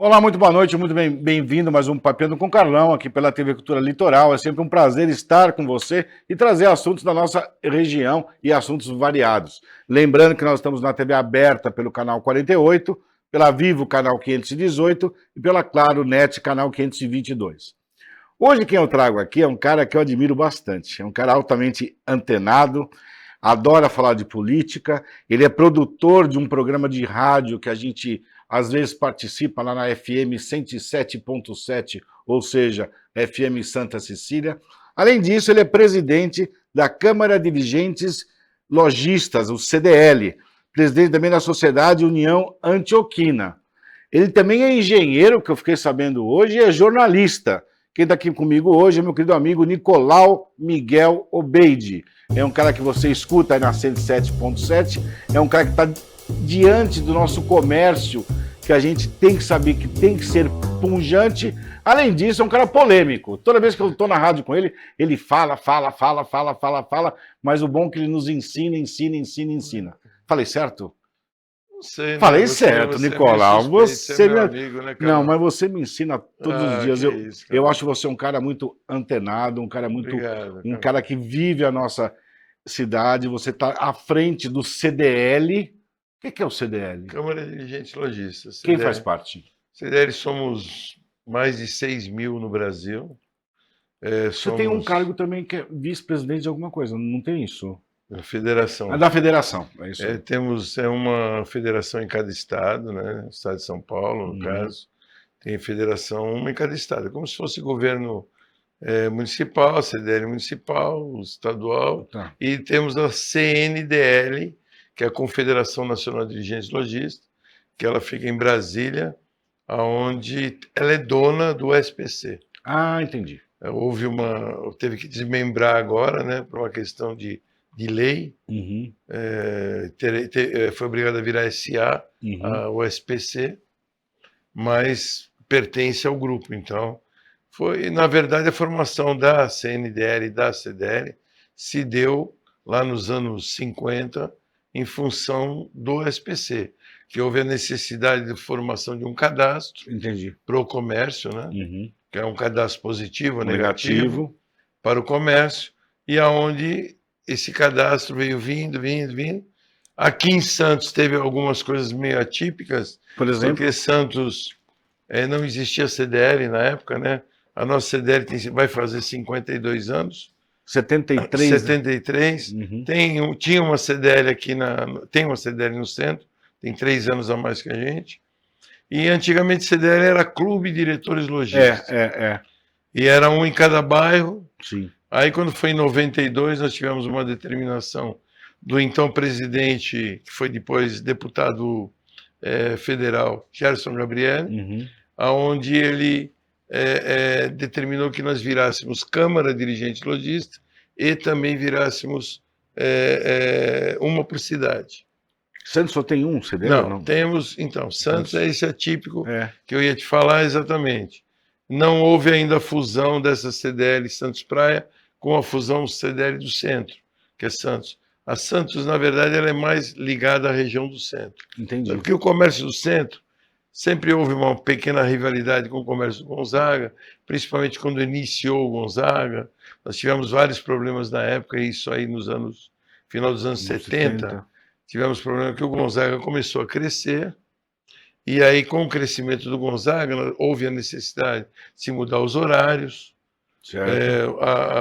Olá, muito boa noite, muito bem-vindo a mais um Papeando com Carlão, aqui pela TV Cultura Litoral. É sempre um prazer estar com você e trazer assuntos da nossa região e assuntos variados. Lembrando que nós estamos na TV aberta pelo canal 48, pela Vivo, canal 518 e pela Claro Net, canal 522. Hoje quem eu trago aqui é um cara que eu admiro bastante, é um cara altamente antenado, adora falar de política, ele é produtor de um programa de rádio que a gente às vezes participa lá na FM 107.7, ou seja, FM Santa Cecília. Além disso, ele é presidente da Câmara de Dirigentes Lojistas, o CDL, presidente também da Sociedade União Antioquina. Ele também é engenheiro, que eu fiquei sabendo hoje, e é jornalista. Quem está aqui comigo hoje é meu querido amigo Nicolau Miguel Obeide. É um cara que você escuta aí na 107.7, é um cara que está diante do nosso comércio, que a gente tem que saber que tem que ser pungente. Além disso, é um cara polêmico. Toda vez que eu estou na rádio com ele, ele fala, mas o bom é que ele nos ensina. Falei certo? Não sei, né? Falei certo, Nicolau. Você é meu amigo, né, cara? Não, mas você me ensina todos os dias. Eu acho você um cara muito antenado, um cara muito. Obrigado, um cara que vive a nossa cidade. Você está à frente do CDL. O que é o CDL? Câmara de Dirigentes Lojistas. Quem faz parte? CDL somos mais de 6 mil no Brasil. Você tem um cargo também que é vice-presidente de alguma coisa, não tem isso? Federação. É da federação, é isso. Temos uma federação em cada estado, né? Estado de São Paulo, no caso. Tem federação uma em cada estado, como se fosse governo municipal, CDL municipal, estadual. Tá. E temos a CNDL, que é a Confederação Nacional de Dirigentes Lojistas, que ela fica em Brasília, onde ela é dona do SPC. Ah, entendi. Teve que desmembrar agora, né, por uma questão de lei. Uhum. Foi obrigado a virar SA, o SPC, mas pertence ao grupo. Então, foi, na verdade, a formação da CNDL e da CDL se deu lá nos anos 50, em função do SPC, que houve a necessidade de formação de um cadastro para o comércio, né? Que é um cadastro positivo ou negativo para o comércio, e aonde esse cadastro veio vindo. Aqui em Santos teve algumas coisas meio atípicas, por exemplo, porque Santos não existia CDL na época, né? A nossa CDL vai fazer 52 anos. 73. Tinha uma CDL aqui tem uma CDL no centro, tem 3 anos a mais que a gente. E antigamente CDL era Clube de Diretores Lojistas. E era um em cada bairro. Sim. Aí quando foi em 92, nós tivemos uma determinação do então presidente, que foi depois deputado federal, Gerson Gabrielli, aonde ele determinou que nós virássemos Câmara Dirigente Lojista e também virássemos uma por cidade. Santos só tem um CDL? Não, temos, então, Santos é esse atípico que eu ia te falar exatamente. Não houve ainda a fusão dessa CDL Santos Praia com a fusão CDL do centro, que é Santos. A Santos, na verdade, ela é mais ligada à região do centro. Entendi. Porque o comércio do centro sempre houve uma pequena rivalidade com o comércio do Gonzaga, principalmente quando iniciou o Gonzaga. Nós tivemos vários problemas na época, isso aí final dos anos 70. Tivemos problema que o Gonzaga começou a crescer, e aí com o crescimento do Gonzaga houve a necessidade de se mudar os horários.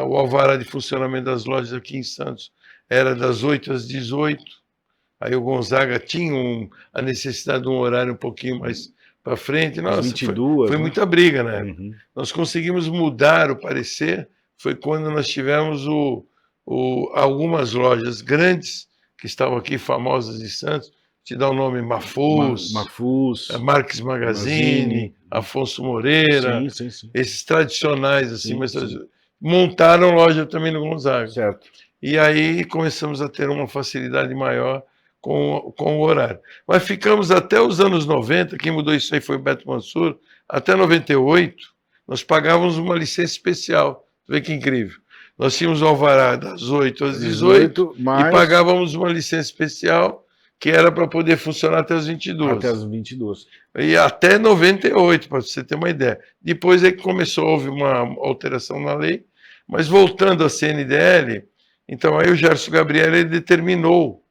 O alvará de funcionamento das lojas aqui em Santos era das 8 às 18. Aí o Gonzaga tinha a necessidade de um horário um pouquinho mais para frente. Nossa, 22, foi muita briga, né? Nós conseguimos mudar o parecer, foi quando nós tivemos algumas lojas grandes que estavam aqui, famosas de Santos, te dá o nome Mafuz, Marques Magazine, Afonso Moreira, sim. Esses tradicionais, assim, mas montaram loja também no Gonzaga. Certo. E aí começamos a ter uma facilidade maior com o horário. Mas ficamos até os anos 90, quem mudou isso aí foi o Beto Mansur, até 98, nós pagávamos uma licença especial. Vê que incrível. Nós tínhamos o alvará das 8 às 18 e pagávamos uma licença especial que era para poder funcionar até as 22. Até as 22. E até 98, para você ter uma ideia. Depois é que houve uma alteração na lei, mas voltando à CNDL, então aí o Gerson Gabriel ele determinou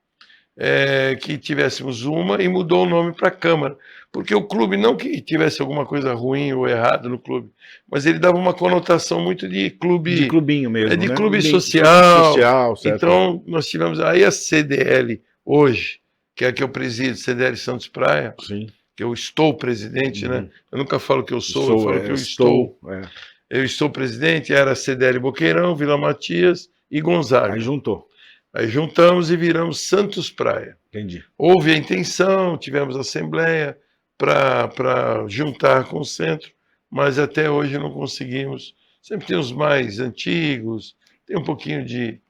que tivéssemos uma e mudou o nome para Câmara. Porque o clube, não que tivesse alguma coisa ruim ou errada no clube, mas ele dava uma conotação muito de clube... De clubinho mesmo, de né? clube Bem, social. certo. Então, nós tivemos aí a CDL hoje, que é a que eu presido, CDL Santos Praia, Sim. que eu estou presidente, né? Eu nunca falo que eu sou, eu falo que eu estou. Eu estou presidente, era CDL Boqueirão, Vila Matias e Gonzaga. Aí juntou. Aí juntamos e viramos Santos Praia. Entendi. Houve a intenção, tivemos assembleia para juntar com o centro, mas até hoje não conseguimos. Sempre tem os mais antigos, tem um pouquinho de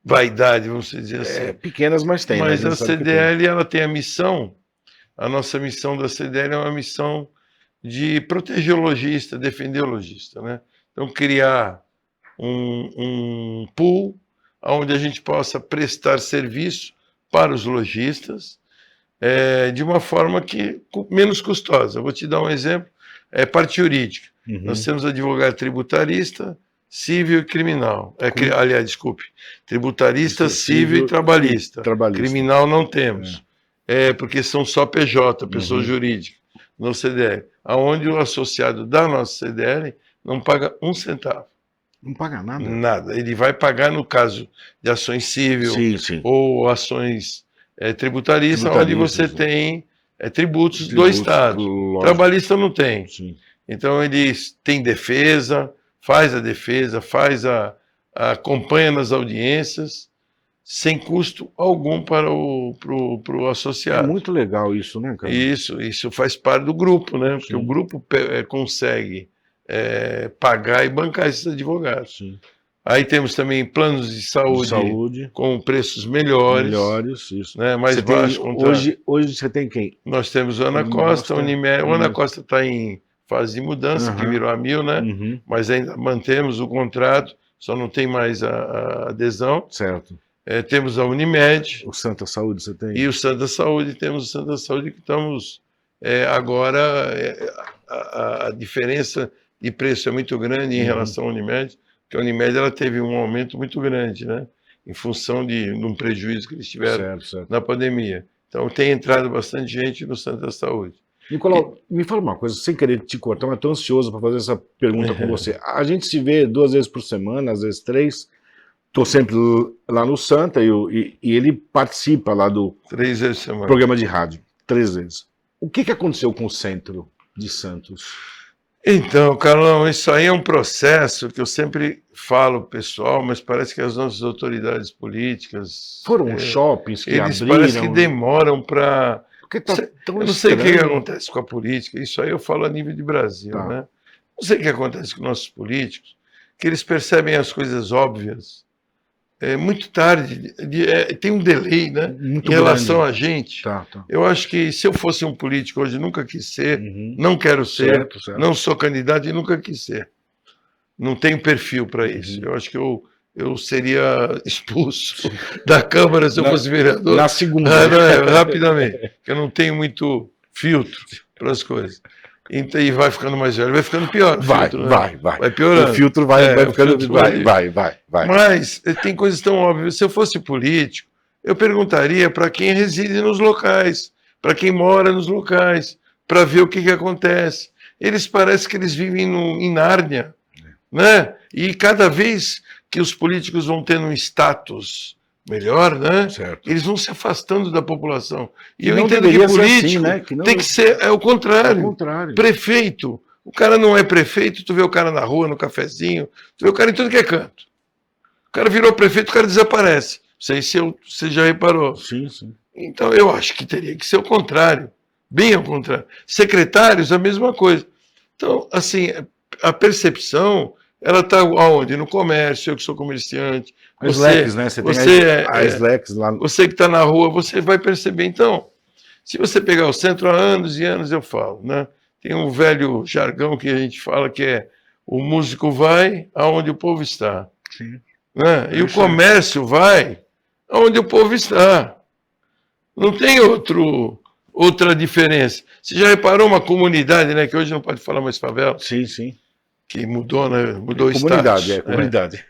vaidade, vamos dizer assim. Pequenas, mas tem. Mas né? a CDL ela tem a missão, a nossa missão da CDL é uma missão de proteger o lojista, defender o lojista, né? Então, criar um pool onde a gente possa prestar serviço para os lojistas de uma forma menos custosa. Eu vou te dar um exemplo, parte jurídica. Nós temos advogado tributarista, civil e criminal. Aliás, desculpe, tributarista, civil e trabalhista. Criminal não temos, porque são só PJ, pessoa jurídica, no CDL, aonde o associado da nossa CDL não paga um centavo. Não paga nada? Nada. Ele vai pagar no caso de ações civil ou ações tributaristas, onde você tem tributos do Estado. Lógico. Trabalhista não tem. Sim. Então, eles têm defesa, faz acompanha nas audiências, sem custo algum para o associado. É muito legal isso, né, cara? Isso faz parte do grupo, né? Porque o grupo consegue pagar e bancar esses advogados. Sim. Aí temos também planos de saúde com preços melhores. Isso. Né? Mais baixo. Hoje você tem quem? Nós temos o Ana Costa, Unimed. O Ana Costa está em fase de mudança, que virou a 1000, né? Mas ainda mantemos o contrato, só não tem mais a adesão. Certo. Temos a Unimed. O Santa Saúde você tem? E o Santa Saúde, temos o Santa Saúde que estamos agora, a diferença de preço é muito grande em relação à Unimed, porque a Unimed ela teve um aumento muito grande, né? Em função de um prejuízo que eles tiveram na pandemia. Então tem entrado bastante gente no Santa Saúde. Nicolau, me fala uma coisa, sem querer te cortar, mas estou ansioso para fazer essa pergunta com você. A gente se vê 2 vezes por semana, às vezes 3. Estou sempre lá no Santa e ele participa lá do 3 vezes por semana. Programa de rádio, 3 vezes. O que aconteceu com o centro de Santos? Então, Carlão, isso aí é um processo que eu sempre falo pessoal, mas parece que as nossas autoridades políticas... Foram shoppings que eles abriram... parece que demoram para... Eu não sei o que acontece com a política, isso aí eu falo a nível de Brasil, né? Não sei o que acontece com nossos políticos, que eles percebem as coisas óbvias muito tarde, tem um delay, né, muito em relação grande. A gente. Eu acho que se eu fosse um político hoje, nunca quis ser, não quero ser, certo. Não sou candidato e nunca quis ser. Não tenho perfil para isso. Eu acho que eu seria expulso da Câmara se eu fosse vereador. Na segunda. Rapidamente, porque eu não tenho muito filtro para as coisas. E vai ficando mais velho, vai ficando pior. Vai piorando. O filtro vai ficando. Vai. Mas tem coisas tão óbvias. Se eu fosse político, eu perguntaria para quem reside nos locais, para quem mora nos locais, para ver o que acontece. Eles parecem que eles vivem em Nárnia, né? E cada vez que os políticos vão tendo um status melhor, né? Certo. Eles vão se afastando da população. E eu entendo que político assim, né? tem que ser o contrário. Prefeito. O cara não é prefeito, tu vê o cara na rua, no cafezinho, tu vê o cara em tudo que é canto. O cara virou prefeito, o cara desaparece. Não sei se você já reparou. Sim. Então eu acho que teria que ser o contrário. Bem ao contrário. Secretários, a mesma coisa. Então, assim, a percepção... Ela está aonde? No comércio, eu que sou comerciante. As Lex, né? As Lex lá. Você que está na rua, você vai perceber. Então, se você pegar o centro há anos e anos, eu falo, né? Tem um velho jargão que a gente fala que é o músico vai aonde o povo está. Sim. Né? E o comércio vai aonde o povo está. Não tem outra diferença. Você já reparou uma comunidade, né? Que hoje não pode falar mais favela, Sim, sim. que mudou, né? Mudou o Comunidade, status. comunidade.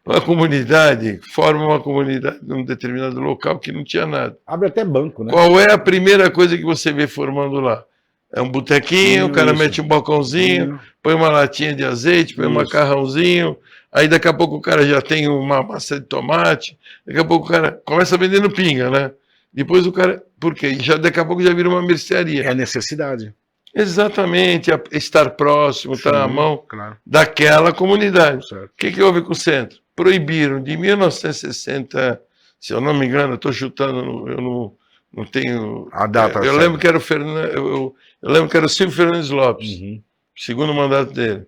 Uma comunidade forma uma comunidade num determinado local que não tinha nada. Abre até banco, né? Qual é a primeira coisa que você vê formando lá? É um botequinho, o cara Isso. mete um balcãozinho, põe uma latinha de azeite, põe um Isso. macarrãozinho, aí daqui a pouco o cara já tem uma massa de tomate, daqui a pouco o cara começa vendendo pinga, né? Depois o cara, por quê? Já, daqui a pouco já vira uma mercearia. É a necessidade. Exatamente, estar próximo, estar na mão Claro. daquela comunidade. Certo. O que houve com o centro? Proibiram de 1960, se eu não me engano, estou chutando, eu não tenho. A data. Eu lembro que era o Fernando, eu lembro que era o Silvio Fernandes Lopes, segundo mandato dele.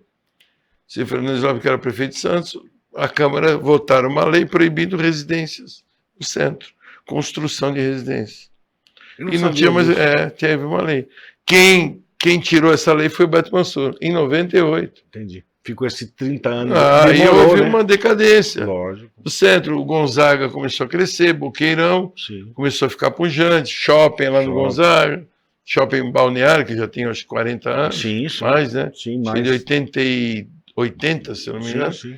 Silvio Fernandes Lopes, que era prefeito de Santos, a Câmara votaram uma lei proibindo residências no centro, construção de residências. E não tinha mais. Teve uma lei. Quem tirou essa lei foi o Beto Mansur, em 98. Entendi. Ficou esses 30 anos. Aí houve uma decadência. Lógico. No centro, o Gonzaga começou a crescer, Boqueirão, Sim. começou a ficar pujante, shopping lá no Gonzaga, shopping balneário, que já tinha acho 40 anos. Sim. Mais, né? Sim, mais. De 80, se eu não me engano. Sim.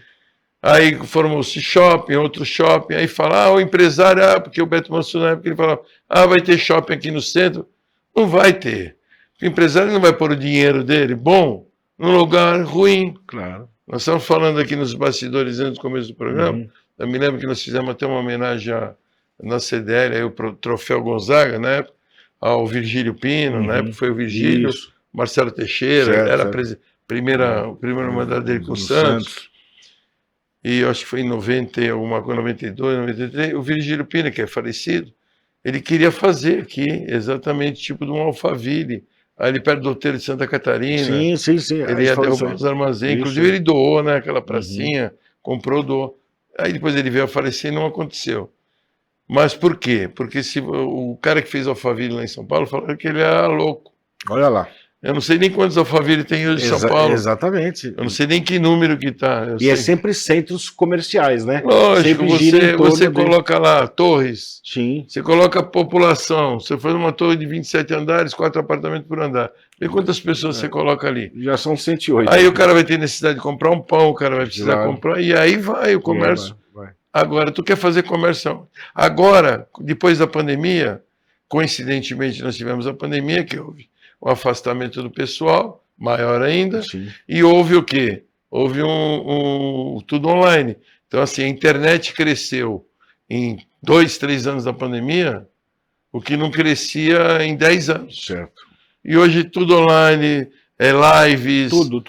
Aí formou-se shopping, outro shopping, aí fala, o empresário, porque o Beto Mansur na época ele falava, vai ter shopping aqui no centro. Não vai ter. O empresário não vai pôr o dinheiro dele bom num lugar ruim. Claro. Nós estamos falando aqui nos bastidores antes do começo do programa. Eu me lembro que nós fizemos até uma homenagem na CDL, aí o Troféu Gonzaga, né? Ao Virgílio Pino, na época foi o Virgílio, Marcelo Teixeira, era o primeiro mandato dele com o Santos. E eu acho que foi em 90, alguma coisa, 92, 93, o Virgílio Pina, que é falecido, ele queria fazer aqui exatamente tipo de um Alphaville, ali perto do Hotel de Santa Catarina. Sim. Ele ia derrubar os armazéns, inclusive ele doou, né, aquela pracinha, comprou, doou. Aí depois ele veio a falecer e não aconteceu. Mas por quê? Porque o cara que fez Alphaville lá em São Paulo falou que ele era louco. Olha lá. Eu não sei nem quantos Alphaville tem hoje em São Paulo. Exatamente. Eu não sei nem que número que está. É sempre centros comerciais, né? Lógico, você coloca lá torres. Sim. Você coloca a população. Você faz uma torre de 27 andares, 4 apartamentos por andar. Vê quantas pessoas você coloca ali. Já são 108. Aí o cara vai ter necessidade de comprar um pão, o cara vai precisar comprar. E aí vai o comércio. Vai. Agora, tu quer fazer comércio. Agora, depois da pandemia, coincidentemente nós tivemos a pandemia, que houve o afastamento do pessoal, maior ainda, e houve o quê? Houve tudo online. Então, assim, a internet cresceu em 2, 3 anos da pandemia, o que não crescia em 10 anos. Certo. E hoje tudo online, lives, tudo,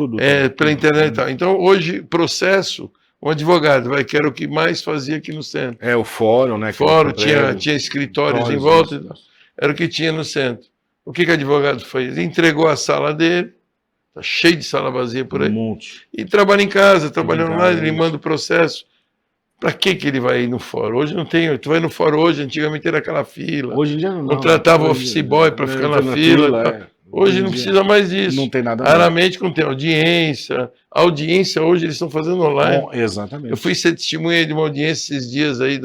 pela internet e tal. Então, hoje, processo, um advogado, que era o que mais fazia aqui no centro. O fórum, né? Fórum, tinha escritórios em volta, era o que tinha no centro. O que o advogado fez? Entregou a sala dele, tá cheio de sala vazia por aí. Um monte. E trabalha em casa, trabalha online, ele manda o processo. Para que ele vai ir no fórum? Hoje não tem, tu vai no fórum hoje, antigamente era aquela fila. Hoje em dia não. Contratava o office boy para ficar na fila. Hoje não precisa mais disso. Não tem nada. Raramente quando tem audiência. A audiência hoje eles estão fazendo online. Exatamente. Eu fui ser testemunha de uma audiência esses dias aí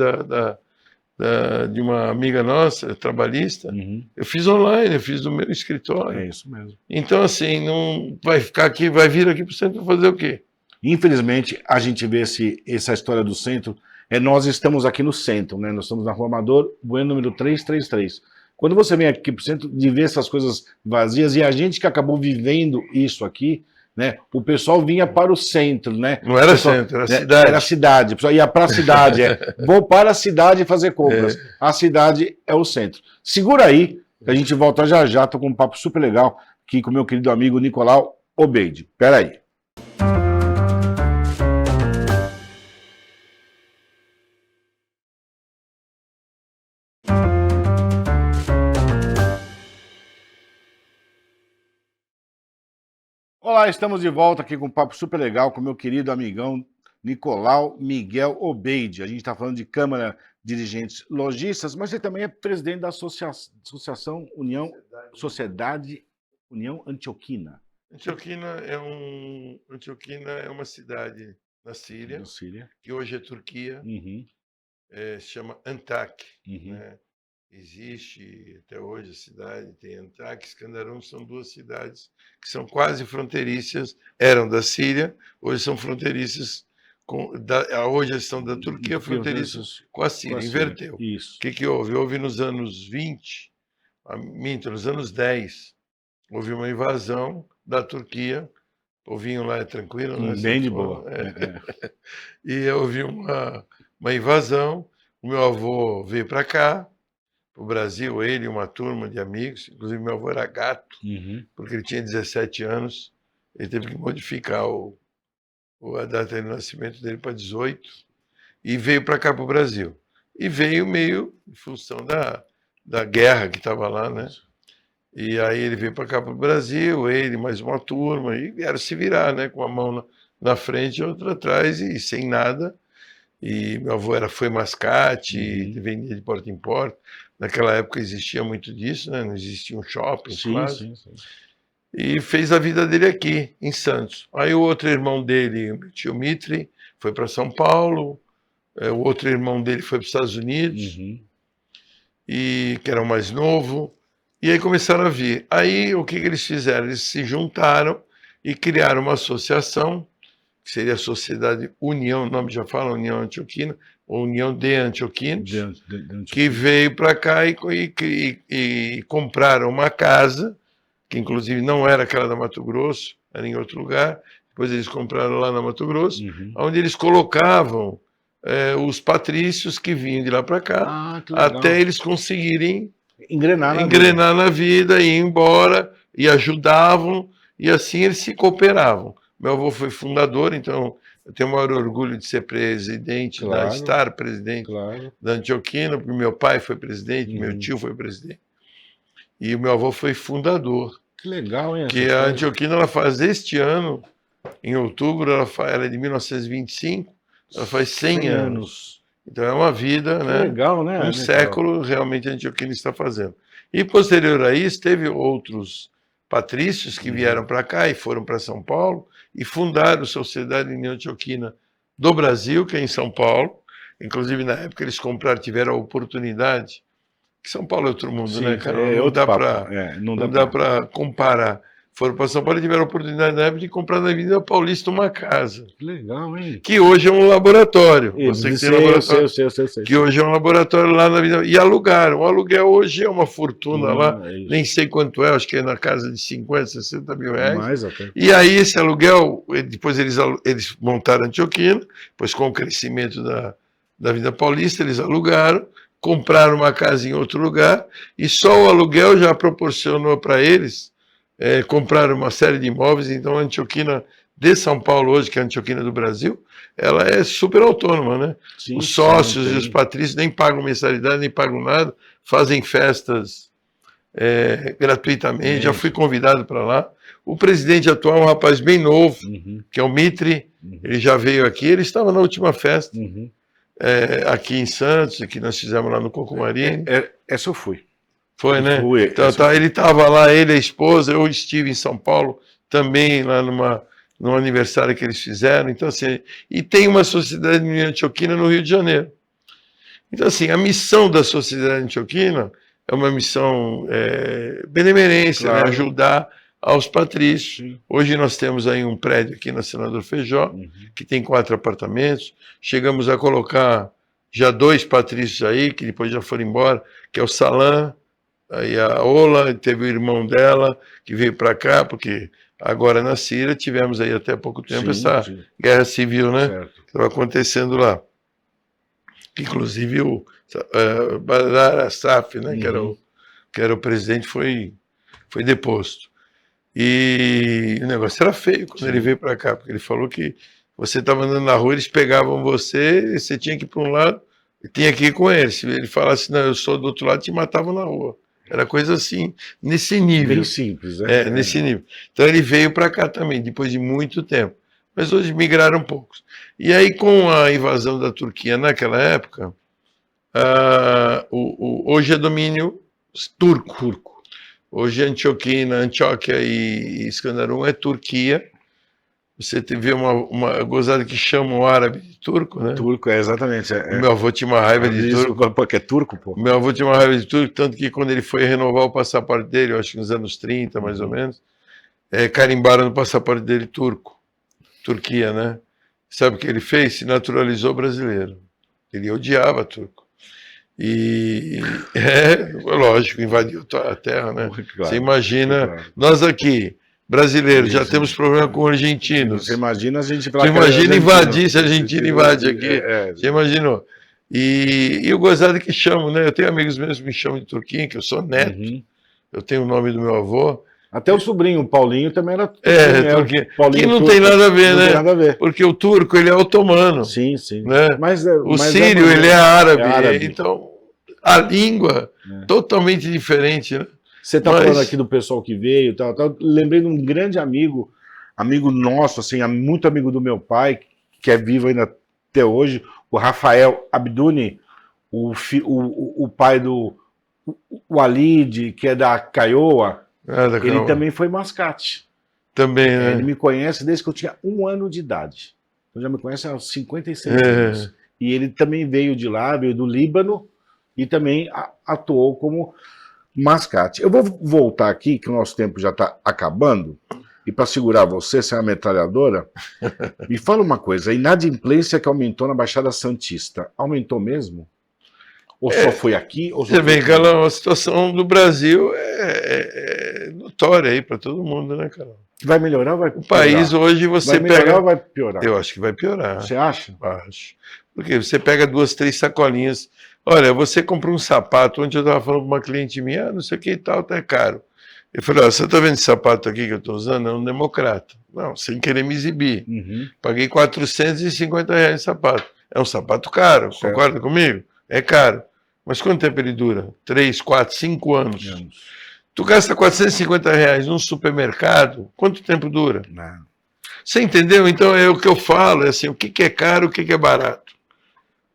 de uma amiga nossa, trabalhista. Eu fiz online, eu fiz do meu escritório. É isso mesmo. Então, assim, não vai ficar aqui, vai vir aqui para o centro fazer o quê? Infelizmente, a gente vê essa história do centro, nós estamos aqui no centro, né? Nós estamos na Rua Amador, Bueno, número 333. Quando você vem aqui para o centro, de ver essas coisas vazias, e a gente que acabou vivendo isso aqui, né? O pessoal vinha para o centro, né? Não era centro, era cidade. Era cidade, o pessoal ia para a cidade, vou para a cidade fazer compras. A cidade é o centro. Segura aí, que a gente volta já já, tô com um papo super legal aqui com o meu querido amigo Nicolau Obeide. Pera aí. Olá, estamos de volta aqui com um papo super legal com meu querido amigão Nicolau Miguel Obeide. A gente está falando de Câmara Dirigentes Lojistas, mas ele também é presidente da Associação Sociedade União Antioquina. Antioquina é uma cidade na Síria, que hoje é Turquia, se chama Antak. Né? existe até hoje a cidade, tem Antioquia e Escandarão, são duas cidades que são quase fronteiriças, eram da Síria, hoje são fronteiriças, hoje estão da Turquia, fronteiriças com a Síria, inverteu. Isso. O que houve? Houve nos anos 20, nos anos 10, houve uma invasão da Turquia, o povinho lá é tranquilo, né? Bem de boa. E houve uma invasão, o meu avô veio para cá, para o Brasil, ele e uma turma de amigos, inclusive meu avô era gato, porque ele tinha 17 anos, ele teve que modificar a data de nascimento dele para 18, e veio para cá, para o Brasil. E veio meio em função da guerra que estava lá, né? E aí ele veio para cá, para o Brasil, ele mais uma turma, e vieram se virar, né? Com a mão na frente e outra atrás, e sem nada. E meu avô foi mascate, vendia de porta em porta. Naquela época existia muito disso, né? Não existia um shopping, quase. Sim. E fez a vida dele aqui, em Santos. Aí o outro irmão dele, o tio Mitre, foi para São Paulo. O outro irmão dele foi para os Estados Unidos, e que era o mais novo. E aí começaram a vir. Aí o que eles fizeram? Eles se juntaram e criaram uma associação, que seria a Sociedade União, o nome já fala, União Antioquina, ou União de Antioquinos, que veio para cá e compraram uma casa, que inclusive não era aquela da Mato Grosso, era em outro lugar. Depois eles compraram lá na Mato Grosso, onde eles colocavam os patrícios que vinham de lá para cá, até eles conseguirem engrenar na vida, ir embora, e ajudavam, e assim eles se cooperavam. Meu avô foi fundador, então eu tenho o maior orgulho de ser presidente, estar presidente da Antioquina, porque meu pai foi presidente, meu tio foi presidente, e o meu avô foi fundador. Que legal, hein? Que a Antioquina, ela faz este ano, em outubro, ela é de 1925, ela faz 100 anos. Então é uma vida, né? Legal, né? Um século realmente a Antioquina está fazendo. E posterior a isso, teve outros patrícios que vieram para cá e foram para São Paulo e fundaram a Sociedade União Antioquina do Brasil, que é em São Paulo. Inclusive, na época, eles tiveram a oportunidade, que São Paulo é outro mundo, né, cara? Não dá para comparar. Foram para São Paulo e tiveram a oportunidade na época de comprar na Avenida Paulista uma casa. Que legal, hein? Que hoje é um laboratório. Você que tem laboratório. Eu sei. Que hoje é um laboratório lá na Avenida. E alugaram. O aluguel hoje é uma fortuna lá. Nem sei quanto é, acho que é na casa de 50, 60 mil reais. Mais até. E aí esse aluguel, depois eles montaram a Antioquina, depois com o crescimento da Avenida Paulista, eles alugaram, compraram uma casa em outro lugar, e só o aluguel já proporcionou para eles comprar uma série de imóveis. Então a Antioquina de São Paulo hoje, que é a Antioquina do Brasil, ela é super autônoma, né? Sim, os sócios e os patrícios nem pagam mensalidade, nem pagam nada, fazem festas gratuitamente. Já fui convidado para lá. O presidente atual é um rapaz bem novo, que é o Mitre, ele já veio aqui, ele estava na última festa, aqui em Santos, que nós fizemos lá no Cocumarim. Essa eu fui. Foi, né? Então, ele estava lá, ele e a esposa, eu estive em São Paulo também, lá num aniversário que eles fizeram. Então, assim, e tem uma Sociedade Antioquina no Rio de Janeiro. Então, assim, a missão da Sociedade Antioquina é uma missão benemerência, né? Ajudar aos patrícios. Sim. Hoje nós temos aí um prédio aqui na Senador Feijó, que tem 4 apartamentos. Chegamos a colocar já 2 patrícios aí, que depois já foram embora, que é o Salam, aí a Ola, teve o irmão dela, que veio para cá, porque agora na Síria tivemos aí até pouco tempo essa guerra civil, né? Que estava acontecendo lá. Inclusive o Badar Assaf, né? Que era o presidente, foi deposto. E o negócio era feio quando ele veio para cá, porque ele falou que você estava andando na rua, eles pegavam você, e você tinha que ir para um lado e tinha que ir com eles. Se ele falasse, não, eu sou do outro lado, te matavam na rua. Era coisa assim, nesse nível. Bem simples, né? Nesse nível. Então ele veio para cá também, depois de muito tempo. Mas hoje migraram poucos. E aí, com a invasão da Turquia naquela época, hoje é domínio turco. Hoje Antioquia e Escandarun é Turquia. você vê uma gozada que chama o árabe de turco, né? Turco, exatamente. O meu avô tinha uma raiva de turco. Porque é turco, pô. Meu avô tinha uma raiva de turco, tanto que quando ele foi renovar o passaporte dele, eu acho que nos anos 30, mais ou menos, carimbaram no passaporte dele turco. Turquia, né? Sabe o que ele fez? Se naturalizou brasileiro. Ele odiava turco. E lógico, invadiu a terra, né? Claro, você imagina, claro. Nós aqui, brasileiros, já temos problema com argentinos. Você imagina a gente... Você imagina invadir, se a Argentina invade aqui. Você imaginou? E o gozado que chamam, né? Eu tenho amigos meus que me chamam de turquinho, que eu sou neto. Eu tenho o nome do meu avô. Até o sobrinho, o Paulinho, também era turquinho. Paulinho que não turco, tem nada a ver, não né? Tem nada a ver. Porque o turco, ele é otomano. Sim, sim. Né? O sírio, ele é árabe. Então, a língua totalmente diferente, né? Você está falando aqui do pessoal que veio, tal. Lembrei de um grande amigo nosso, assim, muito amigo do meu pai, que é vivo ainda até hoje, o Rafael Abduni, o pai do Walid, que é da Caioa. Ele também foi mascate. Também, né? Ele me conhece desde que eu tinha 1 ano de idade. Então já me conhece há 56 anos. E ele também veio de lá, veio do Líbano, e também atuou como mascate. Eu vou voltar aqui, que o nosso tempo já está acabando, e para segurar você, você é uma metralhadora, me fala uma coisa, a inadimplência que aumentou na Baixada Santista, aumentou mesmo? Ou só foi aqui? Ou você vê, Carlão, a situação do Brasil é notória aí para todo mundo, né, Carlão? Vai melhorar ou vai piorar? O país hoje você vai melhorar ou vai piorar? Eu acho que vai piorar. Você acha? Acho. Porque você pega 2, 3 sacolinhas. Olha, você compra um sapato, ontem eu estava falando com uma cliente minha, não sei o que e tal, tá caro. Eu falei, você está vendo esse sapato aqui que eu estou usando? É um democrata. Não, sem querer me exibir. Paguei R$450 no sapato. É um sapato caro, certo. Concorda comigo? É caro. Mas quanto tempo ele dura? 3, 4, 5 anos. Tu gasta R$450 num supermercado, quanto tempo dura? Não. Você entendeu? Então é o que eu falo, é assim, o que é caro, o que é barato.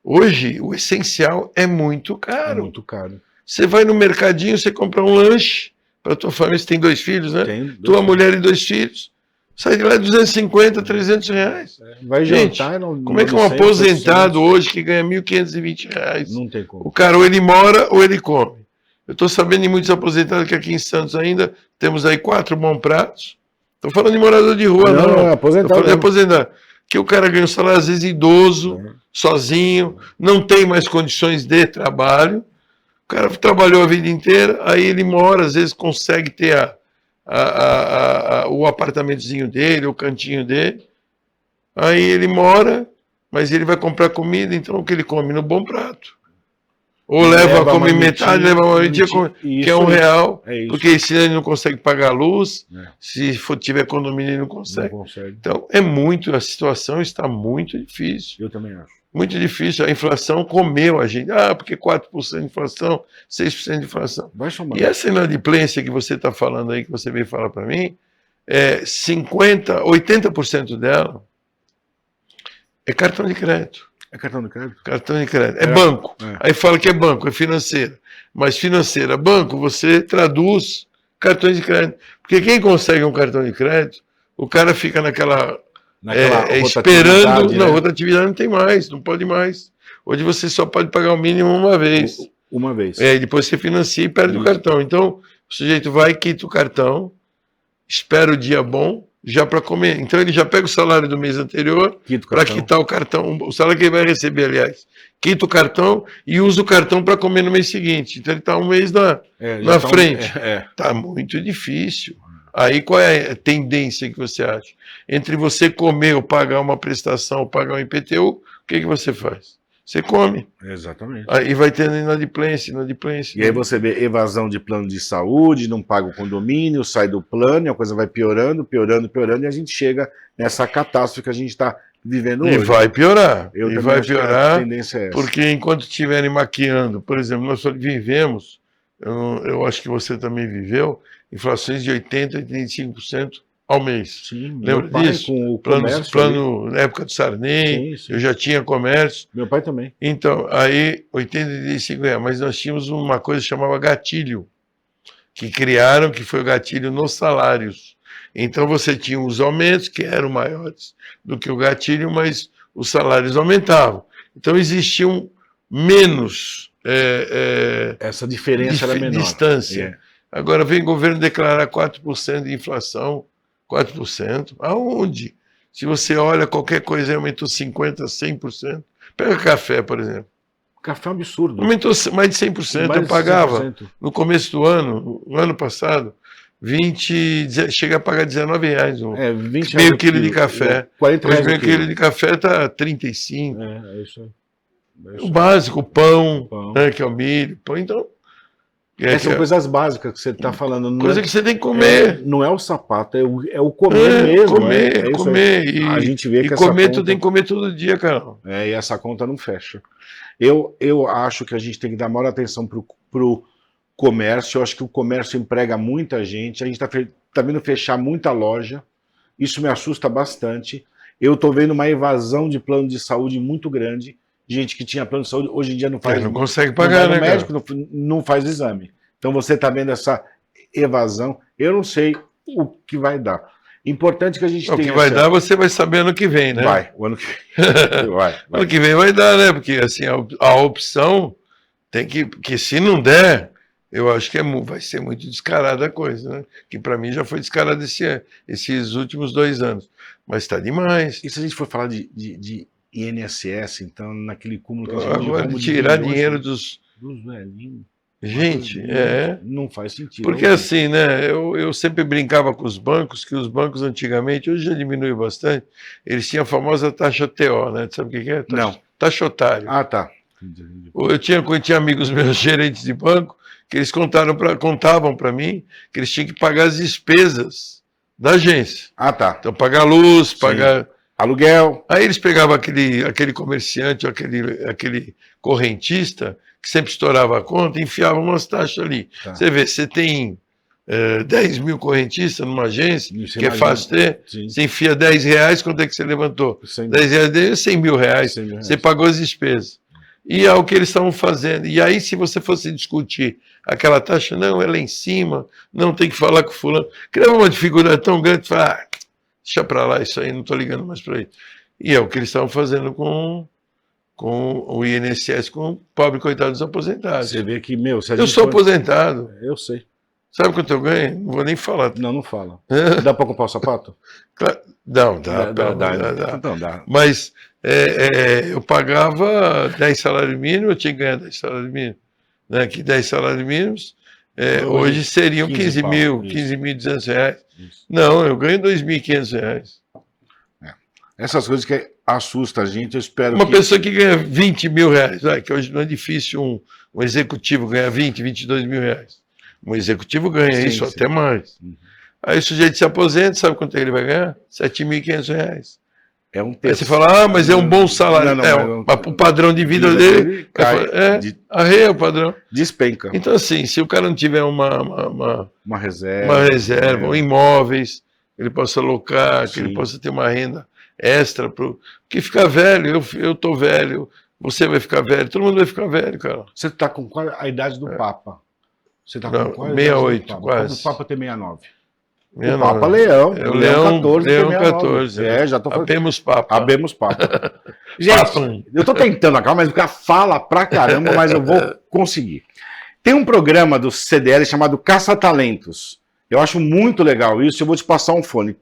Hoje, o essencial é muito caro. É muito caro. Você vai no mercadinho, você compra um lanche para tua família, você tem 2 filhos, né? Tem 2 tua mulher e 2 filhos. Sai de lá R$250, R$300. Vai gente, jantar, como é que um aposentado hoje que ganha R$1.520? Não tem como. O cara ou ele mora ou ele come. Eu estou sabendo de muitos aposentados que aqui em Santos ainda temos aí 4 bons pratos. Estou falando de morador de rua, não. É aposentado. Estou falando de aposentado. Que o cara ganha um salário, às vezes, idoso, sozinho, não tem mais condições de trabalho. O cara trabalhou a vida inteira, aí ele mora, às vezes consegue ter o apartamentozinho dele, o cantinho dele. Aí ele mora, mas ele vai comprar comida, então o que ele come? No bom prato. Ou come metade, leva uma mitinha, que é R$1, porque senão ele não consegue pagar a luz, se tiver condomínio ele não consegue. Então a situação está muito difícil. Eu também acho. Muito difícil, a inflação comeu a gente. Porque 4% de inflação, 6% de inflação. E essa inadimplência que você está falando aí, que você veio falar para mim, 80% dela é cartão de crédito. É cartão de crédito? Cartão de crédito. É banco. Aí fala que é banco, é financeira. Mas financeira, banco, você traduz cartões de crédito. Porque quem consegue um cartão de crédito, o cara fica naquela esperando. Não, rotatividade não tem mais, não pode mais. Hoje você só pode pagar o mínimo uma vez. Uma vez. Depois você financia e perde o cartão. Então, o sujeito vai, quita o cartão, espera o dia bom, já para comer. Então ele já pega o salário do mês anterior para quitar o cartão, o salário que ele vai receber, aliás. Quita o cartão e usa o cartão para comer no mês seguinte. Então ele está um mês na frente. Está muito difícil. Aí qual é a tendência que você acha? Entre você comer ou pagar uma prestação ou pagar um IPTU, o que você faz? Você come. Exatamente. Aí vai tendo inadimplência. E aí você vê evasão de plano de saúde, não paga o condomínio, sai do plano, e a coisa vai piorando, e a gente chega nessa catástrofe que a gente está vivendo hoje. E vai piorar. Vai piorar, a tendência é essa. Porque enquanto estiverem maquiando, por exemplo, nós vivemos, eu acho que você também viveu, inflações de 80%, 85% ao mês. Sim, lembra disso? Com o plano na época do Sarney, eu já tinha comércio. Meu pai também. Então, aí 85 reais, mas nós tínhamos uma coisa que chamava gatilho, que criaram, que foi o gatilho nos salários. Então você tinha os aumentos que eram maiores do que o gatilho, mas os salários aumentavam. Então existiam menos essa diferença era menor. Distância. Agora vem o governo declarar 4% de inflação. 4%? Aonde? Se você olha, qualquer coisa aumentou 50%, 100%. Pega café, por exemplo. Café é um absurdo. Aumentou mais de 100%. Mais eu pagava, 100%. no começo do ano, no ano passado, chega a pagar R$19 20 meio quilo de café. 40 reais meio quilo de café está 35. É isso aí. O básico, o pão. Né, que é o milho. Pão, então... São coisas básicas que você está falando. Coisa que você tem que comer. Não é o sapato, é o comer mesmo. Comer. A gente vê que comer, conta... tu tem que comer todo dia, cara. E essa conta não fecha. Eu acho que a gente tem que dar maior atenção pro comércio. Eu acho que o comércio emprega muita gente. A gente tá vendo fechar muita loja. Isso me assusta bastante. Eu estou vendo uma evasão de plano de saúde muito grande. Gente que tinha plano de saúde, hoje em dia não faz. Não consegue pagar, né? O médico não faz exame. Então você está vendo essa evasão. Eu não sei o que vai dar. Importante que a gente tenha. O que vai dar, você vai saber ano que vem, né? Vai, o ano que vem. Vai. Ano que vem vai dar, né? Porque assim, a opção tem que se não der, eu acho que vai ser muito descarada a coisa, né? Que para mim já foi descarada esses últimos 2 anos. Mas está demais. E se a gente for falar de INSS, então, naquele cúmulo que a gente agora tirar dinheiro dos velhinhos. Gente, não faz sentido. Porque assim, né? Eu sempre brincava com os bancos, que os bancos antigamente, hoje já diminuiu bastante, eles tinham a famosa taxa TO, né? Sabe o que é? Não. Taxotário. Ah, tá. Eu tinha amigos meus gerentes de banco que eles contavam para mim que eles tinham que pagar as despesas da agência. Ah, tá. Então, pagar luz, pagar aluguel. Aí eles pegavam aquele comerciante, aquele correntista, que sempre estourava a conta, e enfiavam umas taxas ali. Tá. Você vê, você tem 10 mil correntistas numa agência, que é fácil ter, você enfia R$10, quanto é que você levantou? R$10 é R$100 mil. Você pagou as despesas. E é o que eles estavam fazendo. E aí, se você fosse discutir aquela taxa, não, é lá em cima, não tem que falar com o fulano. Criava uma dificuldade tão grande, falar, deixa para lá isso aí, não estou ligando mais para isso. E é o que eles estavam fazendo com o INSS, com o pobre coitado dos aposentados. Você vê que, meu... Eu sou aposentado. Eu sei. Sabe quanto eu ganho? Não vou nem falar. Não fala. Dá para comprar o sapato? Claro. Não, dá. Mas eu pagava 10 salários mínimos, eu tinha que ganhar 10 salários mínimos. Né? Que 10 salários mínimos hoje seriam 15 mil, R$15.200. Não, eu ganho R$2.500. Essas coisas que assustam a gente, eu espero Uma pessoa que ganha R$20 mil, que hoje não é difícil um executivo ganhar R$22 mil. Um executivo ganha isso, até mais. Aí o sujeito se aposenta, sabe quanto ele vai ganhar? R$7.500. É um Aí você fala, mas é um bom salário. O padrão de vida dele arreia o padrão. Despenca. Então, assim, se o cara não tiver uma reserva, ou imóveis, ele possa alocar, que ele possa ter uma renda extra, porque ficar velho, eu tô velho, você vai ficar velho, todo mundo vai ficar velho, cara. Você tá com qual a idade do Papa? Você tá com qual 68, quase. O Papa tem 69. 69. O Papa Leão. O Leão 14. Leão 14. Já tô falando. Abemos Papa. Abemos Papa. Gente, eu tô tentando acabar, mas o cara fala pra caramba, mas eu vou conseguir. Tem um programa do CDL chamado Caça Talentos. Eu acho muito legal isso. Eu vou te passar um fone.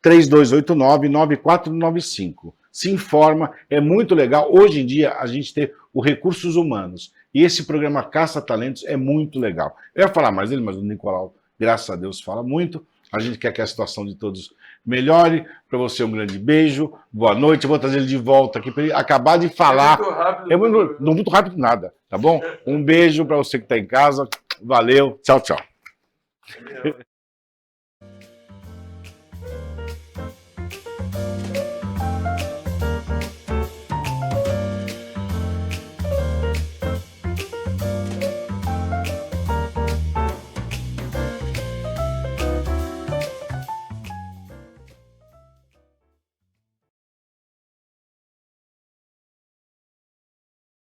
13-3289-9495. Se informa, é muito legal. Hoje em dia, a gente tem os recursos humanos. E esse programa Caça Talentos é muito legal. Eu ia falar mais dele, mas o Nicolau, graças a Deus, fala muito. A gente quer que a situação de todos melhore. Para você, um grande beijo. Boa noite. Eu vou trazer ele de volta aqui para ele acabar de falar. Não muito rápido nada, tá bom? Um beijo para você que está em casa. Valeu. Tchau, tchau.